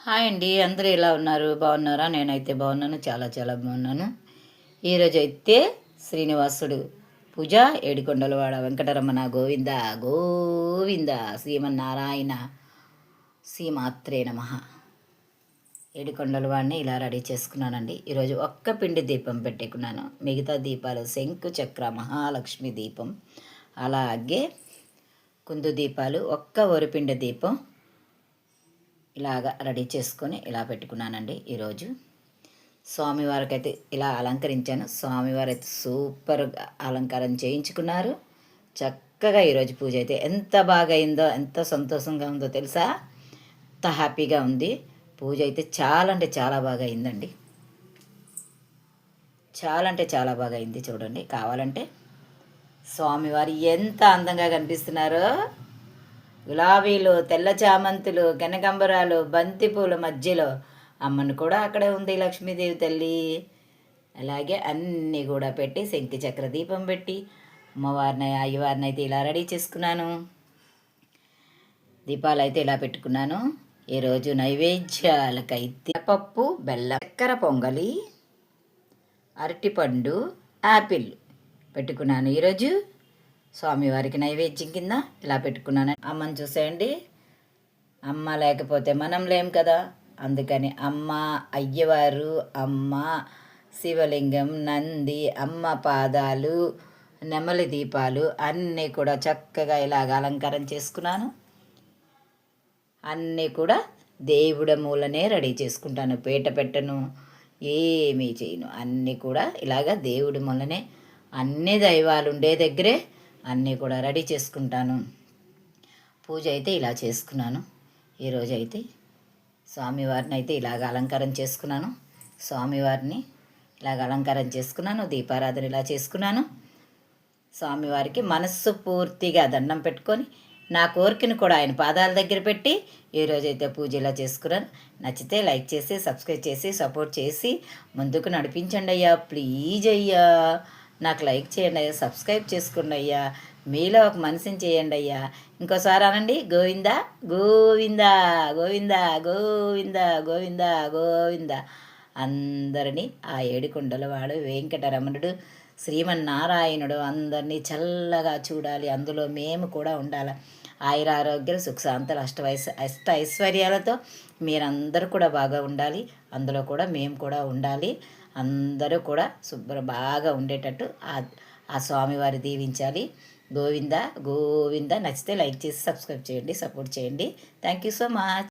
Hi అండి, అందరూ ఎలా ఉన్నారు? బాగున్నారా? నేనైతే బాగున్నాను, చాలా చాలా బాగున్నాను. ఈరోజు అయితే శ్రీనివాసుడు పూజ, ఏడుకొండలవాడ వెంకటరమణ గోవింద గోవింద, శ్రీమన్నారాయణ, శ్రీమాత్రే నమ. ఏడుకొండలవాడిని ఇలా రెడీ చేసుకున్నానండి. ఈరోజు ఒక్క పిండి దీపం పెట్టుకున్నాను, మిగతా దీపాలు శంకు చక్ర మహాలక్ష్మి దీపం, అలాగే కుందు దీపాలు, ఒక్క వరిపిండి దీపం ఇలాగా రెడీ చేసుకొని ఇలా పెట్టుకున్నానండి. ఈరోజు స్వామివారికి అయితే ఇలా అలంకరించాను. స్వామివారు అయితే సూపర్ అలంకారం చేయించుకున్నారు. చక్కగా ఈరోజు పూజ అయితే ఎంత బాగా అయిందో, ఎంత సంతోషంగా ఉందో తెలుసా, ఎంత హ్యాపీగా ఉంది. పూజ అయితే చాలా అంటే చాలా బాగా అయిందండి. చాలా అంటే చాలా బాగా అయింది. చూడండి, కావాలంటే స్వామివారు ఎంత అందంగా కనిపిస్తున్నారో. గులాబీలు, తెల్ల చామంతులు, కనకంబరాలు, బంతిపూల మధ్యలో అమ్మను కూడా అక్కడే ఉంది లక్ష్మీదేవి తల్లి. అలాగే అన్నీ కూడా పెట్టి శంకి చక్ర దీపం పెట్టి అమ్మవారిని అయ్యవారిని అయితే ఇలా రెడీ చేసుకున్నాను. దీపాలు అయితే ఇలా పెట్టుకున్నాను. ఈరోజు నైవేద్యాలకైతే పప్పు, బెల్లం, చక్కెర పొంగలి, అరటిపండు, యాపిల్ పెట్టుకున్నాను. ఈరోజు స్వామివారికి నైవేద్యం కింద ఇలా పెట్టుకున్నాను. అమ్మని చూసేయండి, అమ్మ లేకపోతే మనం లేం కదా. అందుకని అమ్మ, అయ్యవారు, అమ్మ, శివలింగం, నంది, అమ్మ పాదాలు, నెమలి దీపాలు అన్నీ కూడా చక్కగా ఇలాగ అలంకారం చేసుకున్నాను. అన్నీ కూడా దేవుడి మూలనే రెడీ చేసుకుంటాను. పీట పెట్టను, ఏమీ చేయను. అన్నీ కూడా ఇలాగ దేవుడి మూలనే, అన్ని దైవాలు ఉండే దగ్గరే అన్నీ కూడా రెడీ చేసుకుంటాను. పూజ అయితే ఇలా చేసుకున్నాను. ఈరోజు అయితే స్వామివారిని అయితే ఇలాగ అలంకారం చేసుకున్నాను. స్వామివారిని ఇలాగ అలంకారం చేసుకున్నాను. దీపారాధన ఇలా చేసుకున్నాను. స్వామివారికి మనస్సు పూర్తిగా దండం పెట్టుకొని నా కోరికను కూడా ఆయన పాదాల దగ్గర పెట్టి ఈరోజైతే పూజ ఇలా చేసుకున్నాను. నచ్చితే లైక్ చేసి, సబ్స్క్రైబ్ చేసి, సపోర్ట్ చేసి ముందుకు నడిపించండి అయ్యా. ప్లీజ్ అయ్యా, నాకు లైక్ చేయండి అయ్యా, సబ్స్క్రైబ్ చేసుకోండి అయ్యా, మీలో ఒక మనిషిని చేయండి అయ్యా. ఇంకోసారి అనండి, గోవింద గోవింద గోవింద గోవింద గోవింద గోవింద. అందరినీ ఆ ఏడుకొండలవాడు వెంకటరమణుడు శ్రీమన్నారాయణుడు అందరినీ చల్లగా చూడాలి. అందులో మేము కూడా ఉండాలి. ఆయురారోగ్యాలు, సుఖశాంతులు, అష్ట ఐశ్వర్యాలతో మీరందరూ కూడా బాగా ఉండాలి. అందులో కూడా మేము కూడా ఉండాలి. అందరూ కూడా బాగా ఉండేటట్టు ఆ స్వామివారి దీవించాలి. గోవింద గోవింద. నచ్చితే లైక్ చేసి సబ్స్క్రైబ్ చేయండి, సపోర్ట్ చేయండి. Thank you so much.